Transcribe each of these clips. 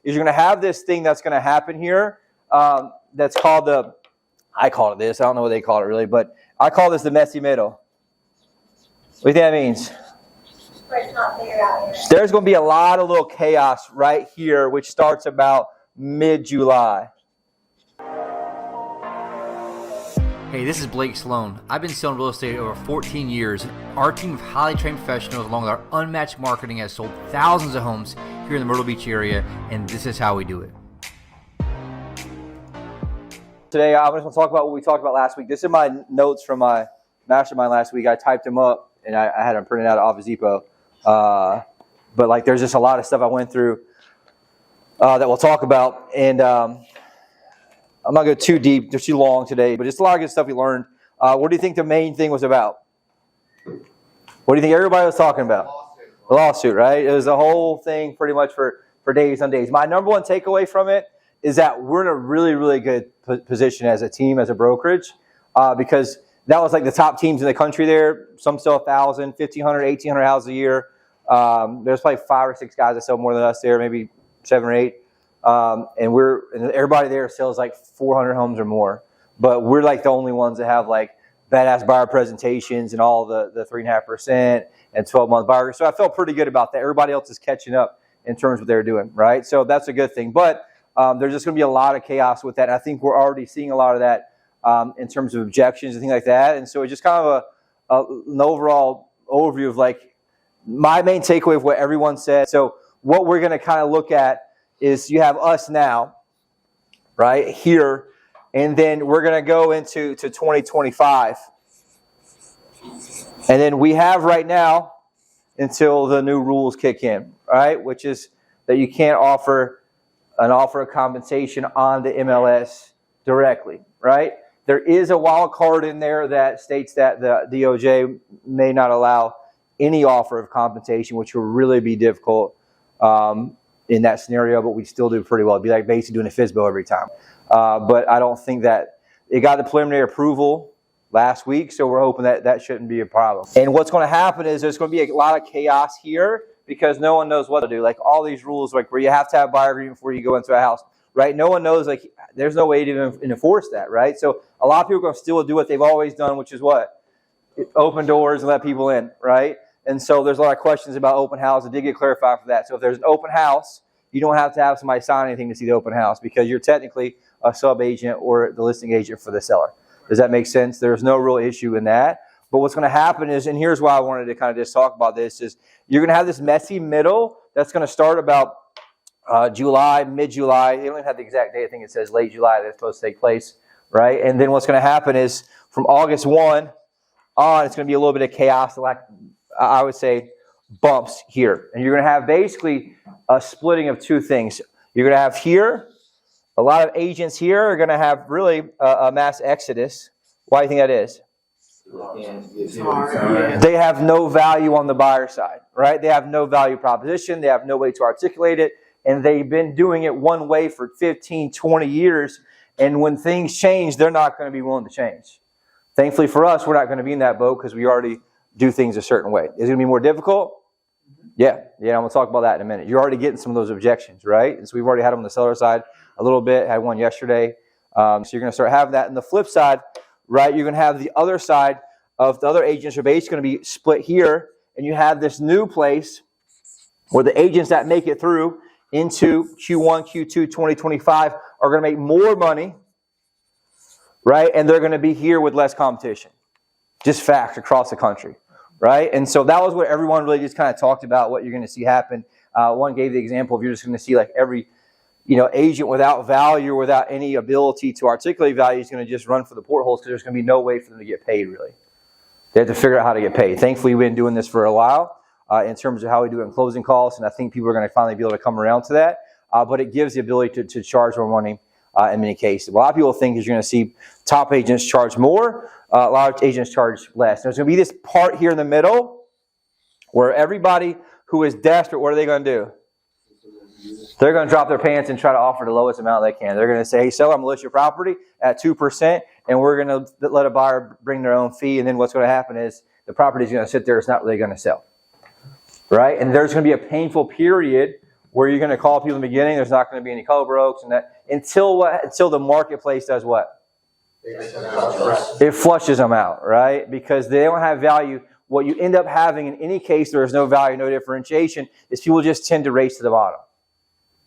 is you're going to have this thing that's going to happen here that's called I call it this. I don't know what they call it really, but I call this the messy middle. What do you think that means? Where it's not figured out yet. There's going to be a lot of little chaos right here, which starts about mid-July. Hey, this is Blake Sloan. I've been selling real estate over 14 years. Our team of highly trained professionals, along with our unmatched marketing, has sold thousands of homes here in the Myrtle Beach area, and this is how we do it. Today, I'm just going to talk about what we talked about last week. This is my notes from my mastermind last week. I typed them up, and I had them printed out at Office Depot. But like, there's just a lot of stuff I went through that we'll talk about, and I'm not going to go too deep. They're too long today, but just a lot of good stuff we learned. What do you think the main thing was about? What do you think everybody was talking about? The lawsuit, right? It was the whole thing pretty much for days on days. My number one takeaway from it is that we're in a really, really good position as a team, as a brokerage, because that was like the top teams in the country there. Some sell 1,000, 1,500, 1,800 houses a year. There's probably 5 or 6 guys that sell more than us there, maybe 7 or 8. And everybody there sells like 400 homes or more. But we're like the only ones that have like badass buyer presentations and all the 3.5% and 12-month buyer. So I felt pretty good about that. Everybody else is catching up in terms of what they're doing, right? So that's a good thing. But there's just going to be a lot of chaos with that. And I think we're already seeing a lot of that in terms of objections and things like that. And so it's just kind of an overall overview of like my main takeaway of what everyone said. So what we're going to kind of look at is you have us now, right, here, and then we're going to go into 2025. And then we have right now until the new rules kick in, right, which is that you can't offer an offer of compensation on the MLS directly, right? There is a wild card in there that states that the DOJ may not allow any offer of compensation, which will really be difficult in that scenario, but we still do pretty well. It'd be like basically doing a FSBO every time. But I don't think that it got the preliminary approval last week, so we're hoping that that shouldn't be a problem. And what's going to happen is there's going to be a lot of chaos here because no one knows what to do. Like all these rules, like where you have to have a buyer agreement before you go into a house, right? No one knows, like there's no way to even enforce that, right? So a lot of people are going to still do what they've always done, which is what? Open doors and let people in, right? And so there's a lot of questions about open house. It did get clarified for that. So if there's an open house, you don't have to have somebody sign anything to see the open house because you're technically a sub-agent or the listing agent for the seller. Does that make sense? There's no real issue in that. But what's going to happen is, and here's why I wanted to kind of just talk about this, is you're going to have this messy middle that's going to start about July, mid-July. They don't even have the exact date. I think it says late July that's supposed to take place, right? And then what's going to happen is from August 1 on, it's going to be a little bit of chaos, like I would say bumps here. And you're going to have basically a splitting of two things. You're going to have here, a lot of agents here are going to have really a mass exodus. Why do you think that is? They have no value on the buyer side, right? They have no value proposition. They have no way to articulate it. And they've been doing it one way for 15, 20 years. And when things change, they're not going to be willing to change. Thankfully for us, we're not going to be in that boat because we already do things a certain way. Is it going to be more difficult? Yeah, I'm going to talk about that in a minute. You're already getting some of those objections, right? And so we've already had them on the seller side a little bit. Had one yesterday. So you're going to start having that. And the flip side, right, you're going to have the other side of the other agents are basically going to be split here. And you have this new place where the agents that make it through into Q1, Q2, 2025 are going to make more money, right? And they're going to be here with less competition. Just facts across the country, right? And so that was what everyone really just kind of talked about, what you're going to see happen. One gave the example of you're just going to see like every agent without value or without any ability to articulate value is going to just run for the portholes because there's going to be no way for them to get paid, really. They have to figure out how to get paid. Thankfully, we've been doing this for a while in terms of how we do it in closing calls, and I think people are going to finally be able to come around to that. But it gives the ability to charge more money in many cases. What a lot of people think is you're going to see top agents charge more, a lot of agents charge less. There's going to be this part here in the middle where everybody who is desperate, what are they going to do? They're going to drop their pants and try to offer the lowest amount they can. They're going to say, hey, seller, I'm going to list your property at 2%, and we're going to let a buyer bring their own fee, and then what's going to happen is the property is going to sit there. It's not really going to sell, right? And there's going to be a painful period where you're going to call people in the beginning. There's not going to be any co-brokes and that until the marketplace does what? It flushes them out, right? Because they don't have value. What you end up having in any case, there is no value, no differentiation, is people just tend to race to the bottom.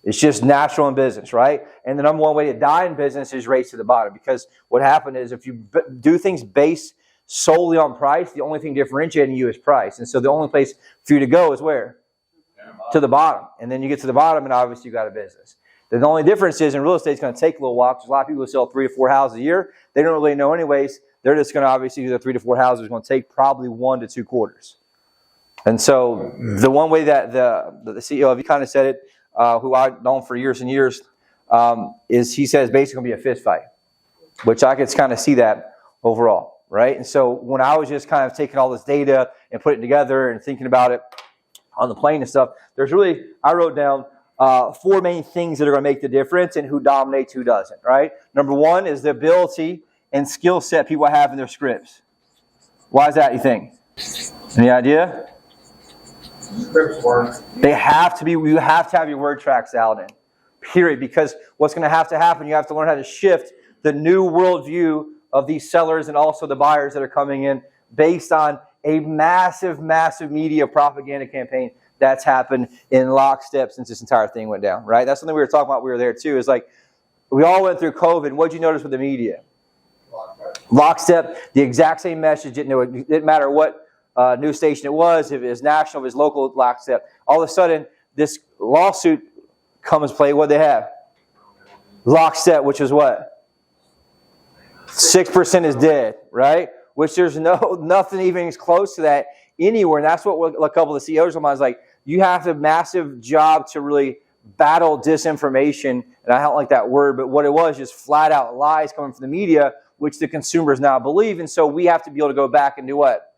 It's just natural in business, right? And the number one way to die in business is race to the bottom. Because what happened is if you do things based solely on price, the only thing differentiating you is price. And so the only place for you to go is where? To the bottom. And then you get to the bottom and obviously you got a business. The only difference is in real estate, it's going to take a little while because a lot of people who sell 3 to 4 houses a year, they don't really know anyways. They're just going to obviously do the 3 to 4 houses. It's going to take probably 1 to 2 quarters. And so the one way that the CEO of, he kind of said it, who I've known for years and years, is he says basically going to be a fist fight, which I could kind of see that overall, right? And so when I was just kind of taking all this data and putting it together and thinking about it on the plane and stuff, I wrote down 4 main things that are going to make the difference and who dominates, who doesn't, right? Number 1 is the ability and skill set people have in their scripts. Why is that, you think? Any idea? Scripts work. You have to have your word tracks out in, period. Because what's going to happen, you have to learn how to shift the new worldview of these sellers and also the buyers that are coming in based on a massive, massive media propaganda campaign that's happened in lockstep since this entire thing went down, right? That's something we were talking about. We were there too. Is like we all went through COVID. What'd you notice with the media? Lockstep, the exact same message. Didn't matter what news station it was, if it was national, if it was local. Lockstep. All of a sudden, this lawsuit comes play. What they have? Lockstep, which is what? 6% is dead, right? Which there's nothing even as close to that anywhere. And that's what a couple of the CEOs of mine was like, you have a massive job to really battle disinformation. And I don't like that word, but what it was just flat out lies coming from the media, which the consumers now believe. And so we have to be able to go back and do what?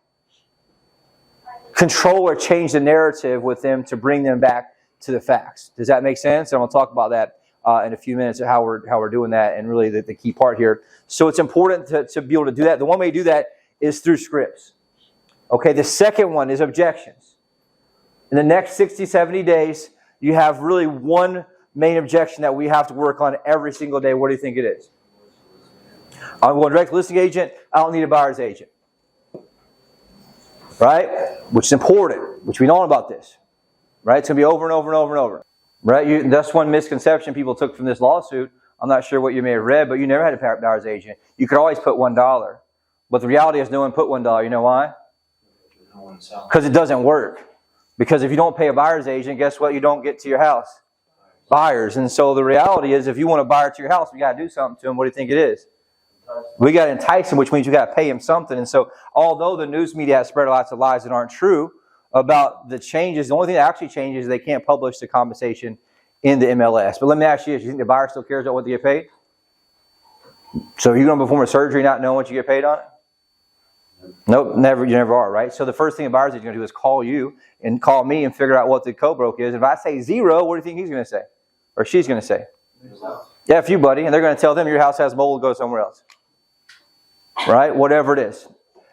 Control or change the narrative with them to bring them back to the facts. Does that make sense? And I'm going to talk about that in a few minutes, how we're doing that, and really the key part here. So it's important to be able to do that. The one way to do that is through scripts. Okay, the second one is objections. In the next 60, 70 days, you have really one main objection that we have to work on every single day. What do you think it is? I'm going direct listing agent. I don't need a buyer's agent. Right? Which is important, which we know about this. Right? It's going to be over and over and over and over. Right? That's one misconception people took from this lawsuit. I'm not sure what you may have read, but you never had a buyer's agent. You could always put $1. But the reality is no one put $1. You know why? Because it doesn't work. Because if you don't pay a buyer's agent, guess what? You don't get to your house. Buyers. And so the reality is if you want a buyer to your house, we got to do something to them. What do you think it is? We got to entice them, which means you got to pay them something. And so although the news media has spread lots of lies that aren't true about the changes, the only thing that actually changes is they can't publish the compensation in the MLS. But let me ask you, do you think the buyer still cares about what they get paid? So you're going to perform a surgery not knowing what you get paid on it? Nope, never. You never are, right? So the first thing a buyer's agent is going to do is call you and call me and figure out what the co-broke is. If I say 0, what do you think he's going to say? Or she's going to say? Yeah, F you, buddy. And they're going to tell them your house has mold, go somewhere else. Right? Whatever it is.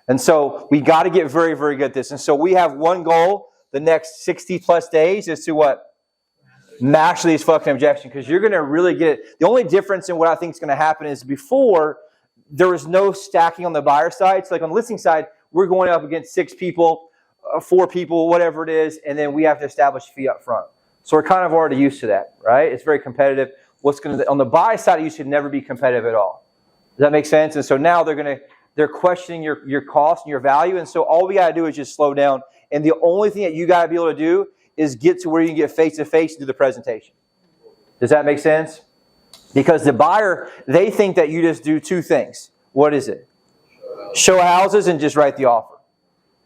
And so we got to get very, very good at this. And so we have one goal the next 60 plus days is to what? Master these fucking objections. Because you're going to really get it. The only difference in what I think is going to happen is before there was no stacking on the buyer side. So like on the listing side, we're going up against 6 people, 4 people, whatever it is, and then we have to establish a fee up front. So we're kind of already used to that, right? It's very competitive. On the buy side, you should never be competitive at all. Does that make sense? And so now they're questioning your cost and your value, and so all we got to do is just slow down. And the only thing that you got to be able to do is get to where you can get face to face and do the presentation. Does that make sense? Because the buyer, they think that you just do 2 things. What is it? Show houses and just write the offer.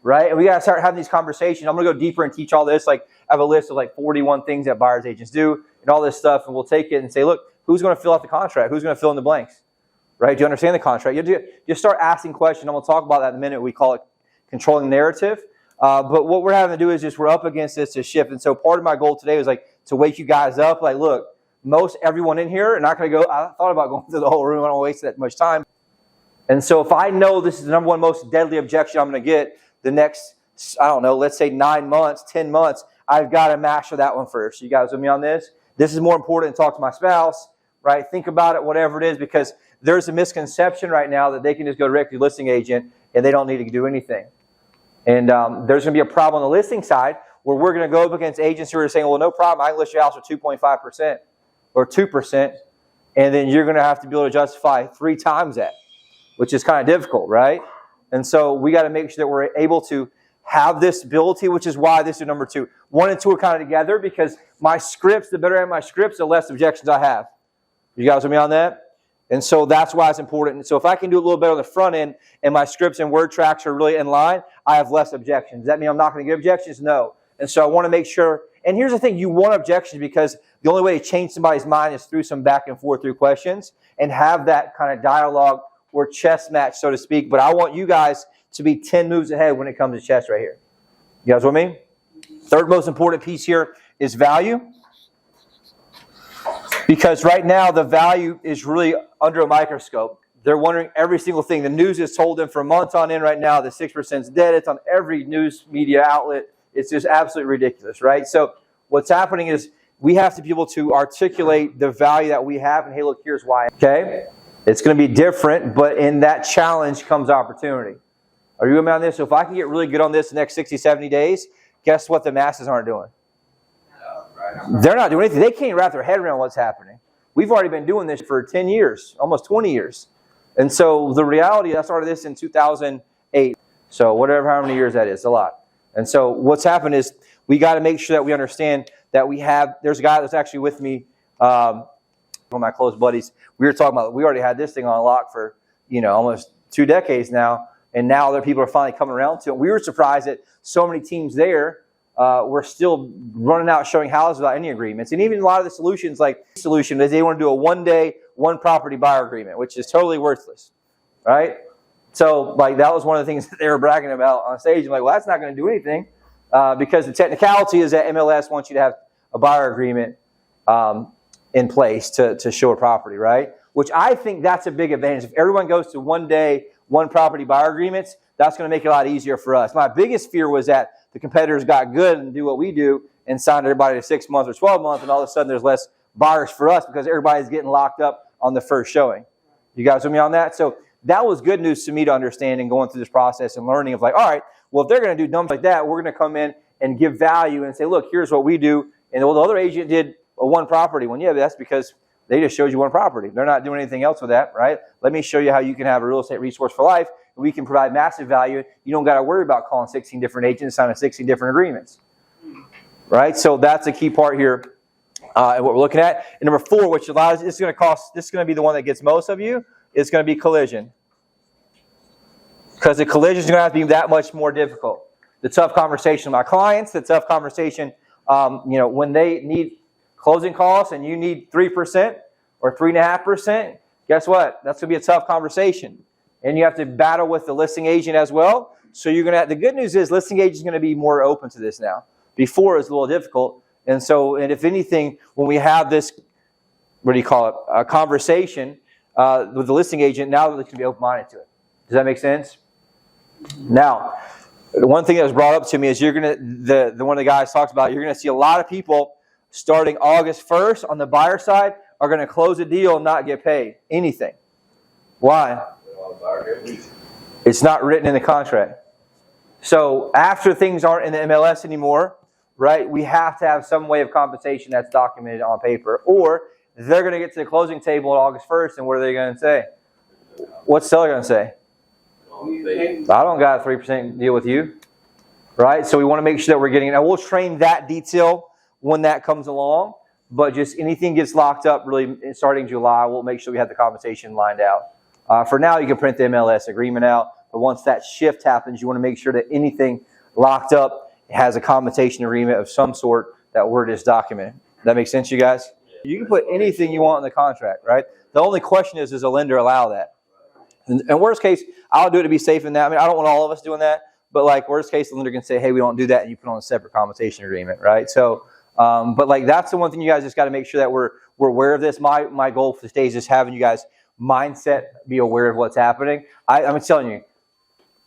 Right? And we got to start having these conversations. I'm going to go deeper and teach all this. Like I have a list of like 41 things that buyer's agents do and all this stuff. And we'll take it and say, look, who's going to fill out the contract? Who's going to fill in the blanks? Right? Do you understand the contract? You start asking questions. I'm going to talk about that in a minute. We call it controlling narrative. But what we're having to do is just we're up against this to shift. And so part of my goal today was like to wake you guys up. Like, look, most everyone in here are not going to go. I thought about going through the whole room. I don't want to waste that much time. And so if I know this is the number one most deadly objection I'm going to get the next, I don't know, let's say 9 months, 10 months, I've got to master that one first. You guys with me on this? This is more important than talk to my spouse, right? Think about it, whatever it is, because there's a misconception right now that they can just go directly to the listing agent and they don't need to do anything. And there's going to be a problem on the listing side where we're going to go up against agents who are saying, well, no problem, I can list your house for 2.5% or 2%, and then you're going to have to be able to justify 3 times that, which is kind of difficult, right? And so we got to make sure that we're able to have this ability, which is why this is number 2. 1 and 2 are kind of together because my scripts, the better I have my scripts, the less objections I have. You guys with me on that? And so that's why it's important. And so if I can do a little better on the front end and my scripts and word tracks are really in line, I have less objections. Does that mean I'm not going to get objections? No. And so I want to make sure, and here's the thing, you want objections because the only way to change somebody's mind is through some back and forth through questions and have that kind of dialogue or chess match, so to speak. But I want you guys to be 10 moves ahead when it comes to chess right here. You guys with me? Third most important piece here is value. Because right now the value is really under a microscope. They're wondering every single thing. The news has told them for months on end right now that 6% is dead. It's on every news media outlet. It's just absolutely ridiculous, right? So what's happening is we have to be able to articulate the value that we have. And hey, look, here's why. Okay? It's going to be different, but in that challenge comes opportunity. Are you with me on this? So if I can get really good on this the next 60, 70 days, guess what the masses aren't doing? They're not doing anything. They can't wrap their head around what's happening. We've already been doing this for 10 years, almost 20 years. And so the reality, I started this in 2008. So whatever, how many years that is, a lot. And so what's happened is we got to make sure that we understand that we have, there's a guy that's actually with me, one of my close buddies. We were talking about, we already had this thing on lock for, almost 2 decades now. And now other people are finally coming around to it. We were surprised that so many teams there we're still running out showing houses without any agreements. And even a lot of the solutions, like solution, is they want to do a 1-day, 1-property buyer agreement, which is totally worthless, right? So, that was one of the things that they were bragging about on stage. I'm like, well, that's not going to do anything because the technicality is that MLS wants you to have a buyer agreement in place to show a property, right? Which I think that's a big advantage. If everyone goes to 1-day, 1-property buyer agreements, that's going to make it a lot easier for us. My biggest fear was that the competitors got good and do what we do and signed everybody to 6 months or 12 months, and all of a sudden there's less buyers for us because everybody's getting locked up on the first showing. You guys with me on that? So that was good news to me to understand and going through this process and learning of all right, well, if they're going to do dumb like that, we're going to come in and give value and say, look, here's what we do. And the other agent did a 1-property one. Yeah, but that's because they just showed you 1 property. They're not doing anything else with that, right? Let me show you how you can have a real estate resource for life. We can provide massive value. You don't got to worry about calling 16 different agents, signing 16 different agreements, right? So that's a key part here and what we're looking at. And number 4, which allows, this is going to be the one that gets most of you, is going to be collision. Because the collision is going to have to be that much more difficult. The tough conversation with my clients, the tough conversation, when they need closing costs and you need 3% or 3.5%, guess what? That's going to be a tough conversation. And you have to battle with the listing agent as well. So you're going to. The good news is listing agent is going to be more open to this now. Before it was a little difficult. And if anything, when we have this, a conversation with the listing agent, now they can be open-minded to it. Does that make sense? Now, the one thing that was brought up to me is you're going to, the one of the guys talked about, you're going to see a lot of people starting August 1st on the buyer side are going to close a deal and not get paid anything. Why? It's not written in the contract. So after things aren't in the MLS anymore, right, we have to have some way of compensation that's documented on paper. Or they're going to get to the closing table on August 1st, and what are they going to say? What's the seller going to say? I don't got a 3% deal with you. Right? So we want to make sure that we're getting it. Now we'll train that detail when that comes along. But just anything gets locked up really starting July, we'll make sure we have the compensation lined out. For now, you can print the MLS agreement out. But once that shift happens, you want to make sure that anything locked up has a compensation agreement of some sort that word is documented. That makes sense, you guys? You can put anything you want in the contract, right? The only question is, does a lender allow that? And worst case, I'll do it to be safe in that. I mean, I don't want all of us doing that. But like worst case, the lender can say, hey, we don't do that. And you put on a separate compensation agreement, right? So, but like that's the one thing you guys just got to make sure that we're aware of this. My goal for the stage is having you guys mindset, be aware of what's happening. I'm telling you,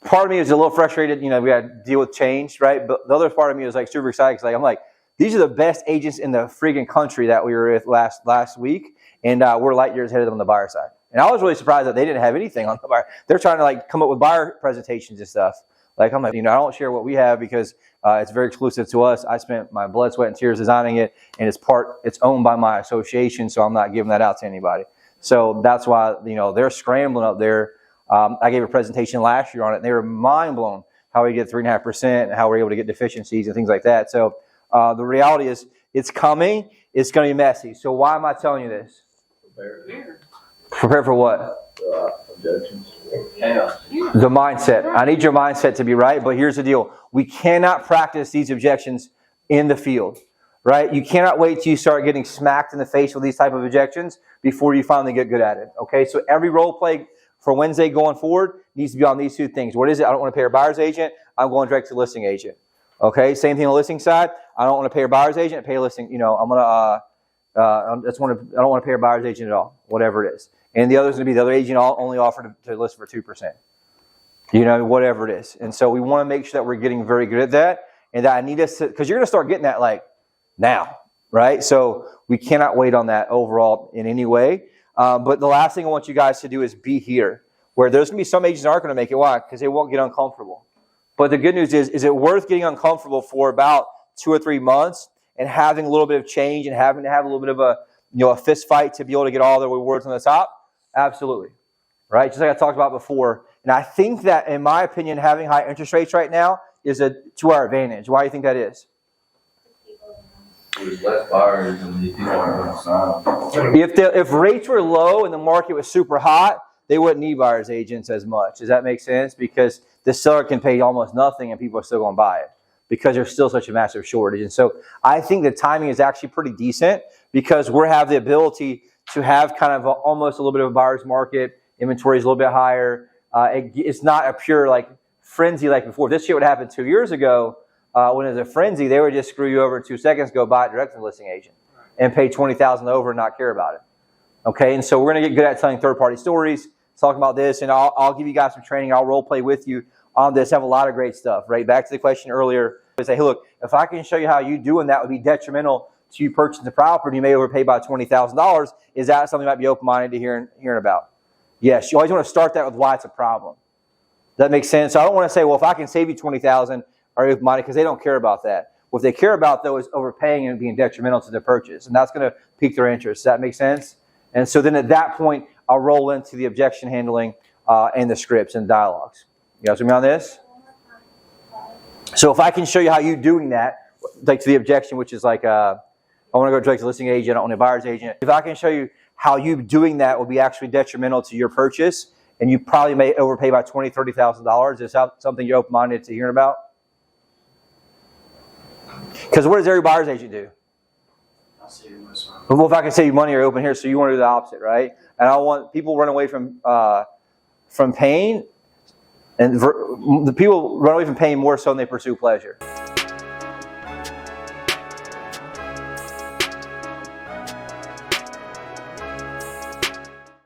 part of me is a little frustrated. You know, we got to deal with change, right? But the other part of me is like super excited because like, I'm like, These are the best agents in the freaking country that we were with last week, and we're light years ahead of them on the buyer side. And I was really surprised that they didn't have anything on the buyer. They're trying to like come up with buyer presentations and stuff. Like I'm like, I don't share what we have because it's very exclusive to us. I spent my blood, sweat, and tears designing it, and it's owned by my association, so I'm not giving that out to anybody. So that's why they're scrambling up there. I gave a presentation last year on it, and they were mind blown how we get 3.5% and how we're able to get deficiencies and things like that. So the reality is, it's coming. It's going to be messy. So why am I telling you this? Prepare for what? Objections. Chaos. The mindset. I need your mindset to be right, but here's the deal. We cannot practice these objections in the field, right? You cannot wait till you start getting smacked in the face with these type of objections before you finally get good at it, okay? So every role play for Wednesday going forward needs to be on these two things. What is it? I don't want to pay a buyer's agent. I'm going direct to the listing agent, okay? Same thing on the listing side. I don't want to pay a buyer's agent, pay a listing. I don't want to pay a buyer's agent at all, whatever it is. And the other is going to be the other agent only offered to list for 2%. Whatever it is. And so we want to make sure that we're getting very good at that. And that I need us to, because you're going to start getting that like now, right? So we cannot wait on that overall in any way. But the last thing I want you guys to do is be here, where there's going to be some agents that aren't going to make it. Why? Because they won't get uncomfortable. But the good news is it worth getting uncomfortable for about 2 or 3 months and having a little bit of change and having to have a little bit of a fist fight to be able to get all the rewards on the top? Absolutely. Right? Just like I talked about before. And I think that, in my opinion, having high interest rates right now is to our advantage. Why do you think that is? There's less buyers and the people aren't going to sign. If rates were low and the market was super hot, they wouldn't need buyer's agents as much. Does that make sense? Because the seller can pay almost nothing and people are still going to buy it because there's still such a massive shortage. And so I think the timing is actually pretty decent because we have the ability to have kind of almost a little bit of a buyer's market. Inventory is a little bit higher. It's not a pure like frenzy like before. This shit would happen 2 years ago when it was a frenzy. They would just screw you over in 2 seconds, go buy it direct to the listing agent and pay $20,000 over and not care about it. Okay, and so we're going to get good at telling third-party stories, talking about this, and I'll give you guys some training. I'll role play with you on this. I have a lot of great stuff. Right back to the question earlier. I say, hey, look, if I can show you how you doing that would be detrimental to you purchasing the property, you may overpay by $20,000. Is that something you might be open-minded to hearing about? Yes. You always want to start that with why it's a problem. Does that make sense? So I don't want to say, well, if I can save you $20,000, are you open-minded? Because they don't care about that. What they care about, though, is overpaying and being detrimental to their purchase. And that's going to pique their interest. Does that make sense? And so then at that point, I'll roll into the objection handling and the scripts and dialogues. You guys with me on this? So if I can show you how you doing that, like to the objection, which is like, I want to go direct to the listing agent, I don't want a buyer's agent. If I can show you how you doing that will be actually detrimental to your purchase, and you probably may overpay by $20,000, $30,000, is that something you're open-minded to hearing about? Because what does every buyer's agent do? I'll see you most of Well, if I can save you money or open here, so you want to do the opposite, right? And I want people run away from pain, and the people run away from pain more so than they pursue pleasure.